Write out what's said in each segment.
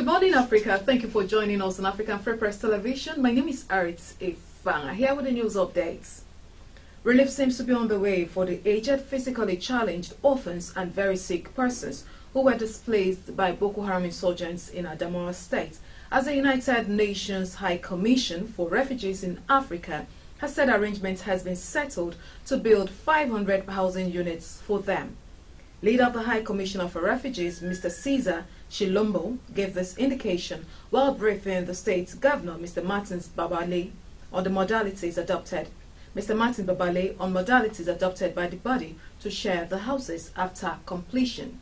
Good morning, Africa. Thank you for joining us on African Free Press Television. My name is Africa13. Here with the news updates. Relief seems to be on the way for the aged, physically challenged, orphans and very sick persons who were displaced by Boko Haram insurgents in Adamawa State, as the United Nations High Commission for Refugees in Africa has said arrangement has been settled to build 500 housing units for them. Leader of the High Commissioner for Refugees, Mr. Caesar Chilombo, gave this indication while briefing the state governor, Mr. Martins Babale, on the modalities adopted. Mr. Martin Babale on modalities adopted by the body to share the houses after completion.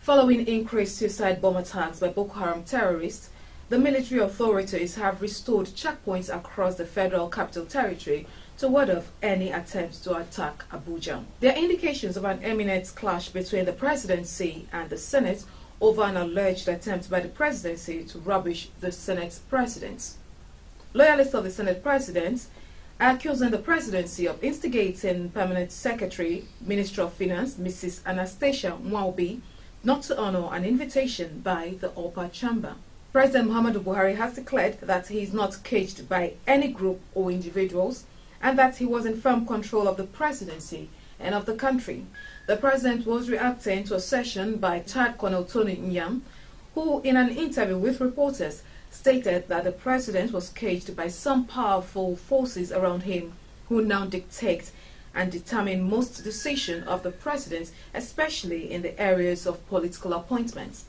Following increased suicide bomb attacks by Boko Haram terrorists, the military authorities have restored checkpoints across the Federal Capital Territory to ward off any attempts to attack Abuja. There are indications of an imminent clash between the presidency and the Senate over an alleged attempt by the presidency to rubbish the Senate president. Loyalists of the Senate president are accusing the presidency of instigating Permanent Secretary, Minister of Finance, Mrs. Anastasia Mwaubi, not to honor an invitation by the upper chamber. President Muhammadu Buhari has declared that he is not caged by any group or individuals and that he was in firm control of the presidency and of the country. The president was reacting to a session by Chad Colonel Tony Nyam, who in an interview with reporters stated that the president was caged by some powerful forces around him who now dictate and determine most decisions of the president, especially in the areas of political appointments.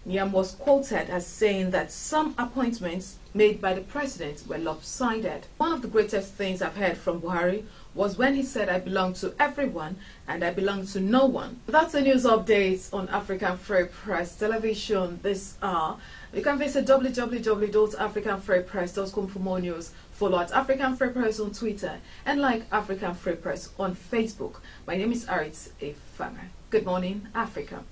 Nyam was quoted as saying that some appointments made by the president were lopsided. One of the greatest things I've heard from Buhari was when he said, "I belong to everyone and I belong to no one." That's the news updates on African Free Press Television this hour. You can visit www.africanfreepress.com for more news. Follow at African Free Press on Twitter and like African Free Press on Facebook. My name is Africa13. Good morning, Africa.